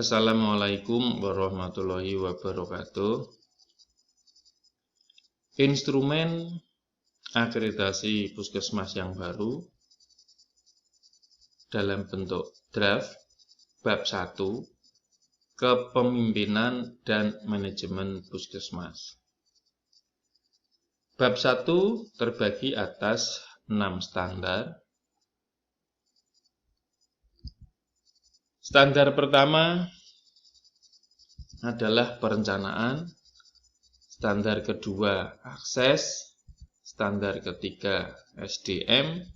Assalamualaikum warahmatullahi wabarakatuh. Instrumen akreditasi puskesmas yang baru dalam bentuk draft bab 1 kepemimpinan dan manajemen puskesmas. Bab 1 terbagi atas 6 standar. Standar pertama adalah perencanaan, standar kedua akses, standar ketiga SDM,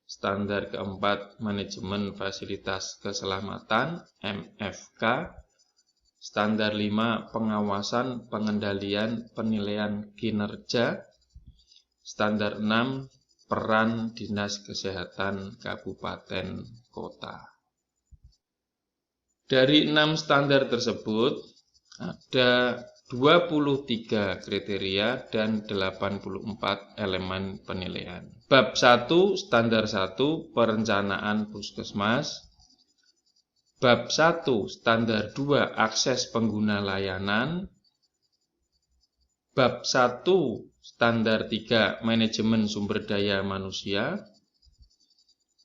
standar keempat manajemen fasilitas keselamatan MFK, standar 5 pengawasan, pengendalian, penilaian kinerja, standar 6 peran dinas kesehatan kabupaten kota. Dari 6 standar tersebut, ada 23 kriteria dan 84 elemen penilaian. Bab 1, standar 1, perencanaan puskesmas. Bab 1, standar 2, akses pengguna layanan. Bab 1, standar 3, manajemen sumber daya manusia.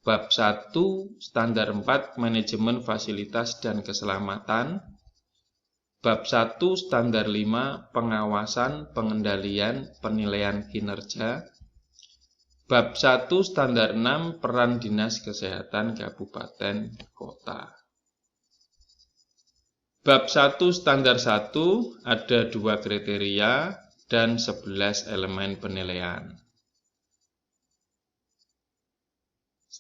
Bab 1, standar 4, manajemen fasilitas dan keselamatan. Bab 1, standar 5, pengawasan, pengendalian, penilaian kinerja. Bab 1, standar 6, peran dinas kesehatan kabupaten kota. Bab 1, standar 1, ada 2 kriteria dan 11 elemen penilaian.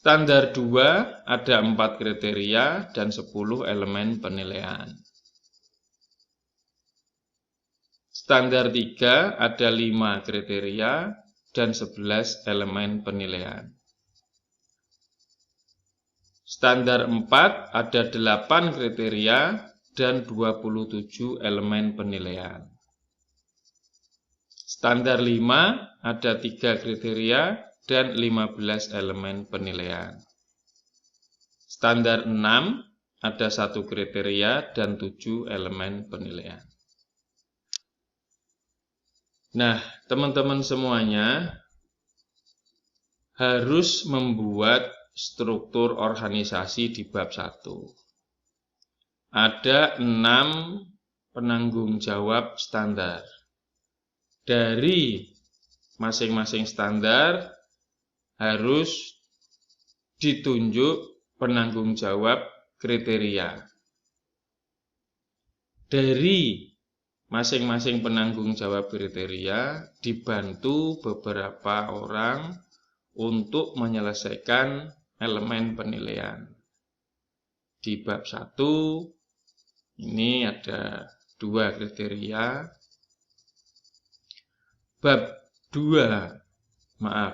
Standar 2 ada 4 kriteria dan 10 elemen penilaian. Standar 3 ada 5 kriteria dan 11 elemen penilaian. Standar 4 ada 8 kriteria dan 27 elemen penilaian. Standar 5 ada 3 kriteria dan 15 elemen penilaian. Standar 6 ada 1 kriteria dan 7 elemen penilaian. Nah, teman-teman semuanya harus membuat struktur organisasi di bab 1. Ada 6 penanggung jawab standar. Dari masing-masing standar harus ditunjuk penanggung jawab kriteria. Dari masing-masing penanggung jawab kriteria dibantu beberapa orang untuk menyelesaikan elemen penilaian. Di bab 1 ini ada 2 kriteria. Bab 2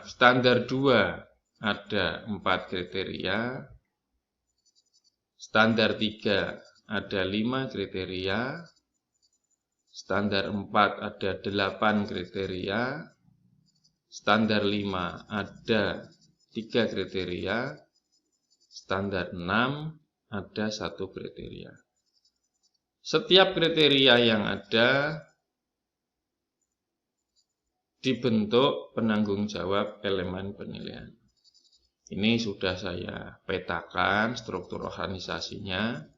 standar 2 ada 4 kriteria, standar 3 ada 5 kriteria, standar 4 ada 8 kriteria, standar 5 ada 3 kriteria, standar 6 ada 1 kriteria. Setiap kriteria yang ada dibentuk penanggung jawab elemen penilaian. Ini sudah saya petakan struktur organisasinya,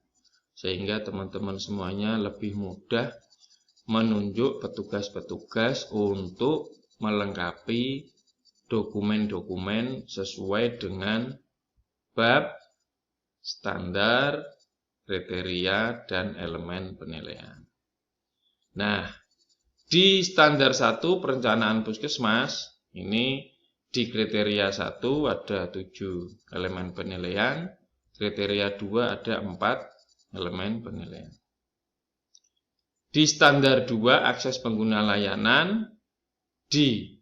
sehingga teman-teman semuanya lebih mudah menunjuk petugas-petugas untuk melengkapi dokumen-dokumen sesuai dengan bab, standar, kriteria, dan elemen penilaian. Nah, di standar 1 perencanaan puskesmas, ini di kriteria 1 ada 7 elemen penilaian, kriteria 2 ada 4 elemen penilaian. Di standar 2 akses pengguna layanan, di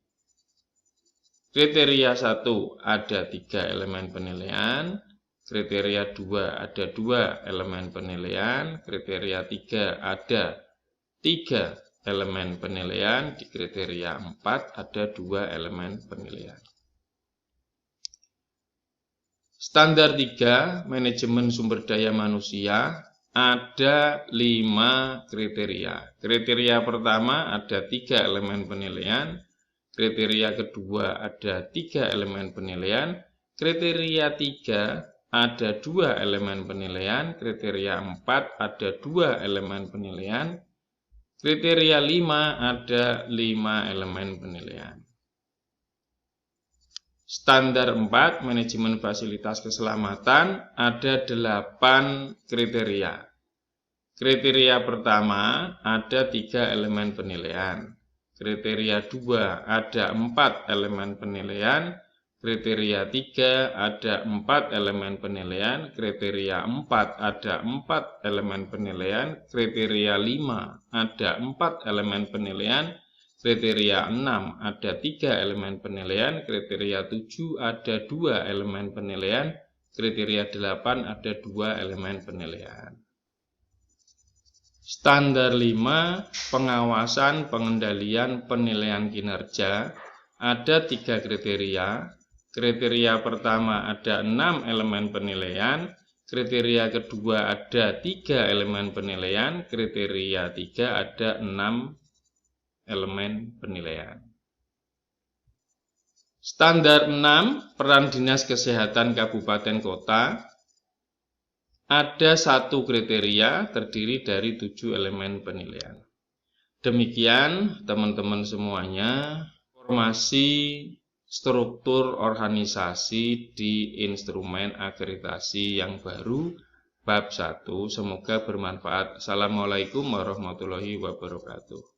kriteria 1 ada 3 elemen penilaian, kriteria 2 ada 2 elemen penilaian, kriteria 3 ada 3 elemen penilaian, di kriteria 4 ada 2 elemen penilaian. Standar 3, manajemen sumber daya manusia, ada 5 kriteria. Kriteria pertama ada 3 elemen penilaian. Kriteria kedua ada 3 elemen penilaian. Kriteria 3 ada 2 elemen penilaian. Kriteria 4 ada 2 elemen penilaian. Kriteria 5 ada 5 elemen penilaian. Standar 4, manajemen fasilitas keselamatan, ada 8 kriteria. Kriteria pertama ada 3 elemen penilaian. Kriteria 2 ada 4 elemen penilaian. Kriteria 3 ada 4 elemen penilaian. Kriteria 4 ada 4 elemen penilaian. Kriteria 5 ada 4 elemen penilaian. Kriteria 6 ada 3 elemen penilaian. Kriteria 7 ada 2 elemen penilaian. Kriteria 8 ada 2 elemen penilaian. Standar 5, pengawasan, pengendalian, penilaian kinerja, ada 3 kriteria. Kriteria pertama ada 6 elemen penilaian. Kriteria kedua ada 3 elemen penilaian. Kriteria 3 ada 6 elemen penilaian. Standar 6, peran Dinas Kesehatan Kabupaten Kota. Ada 1 kriteria terdiri dari 7 elemen penilaian. Demikian teman-teman semuanya, informasi struktur organisasi di instrumen akreditasi yang baru bab 1. Semoga bermanfaat. Assalamualaikum warahmatullahi wabarakatuh.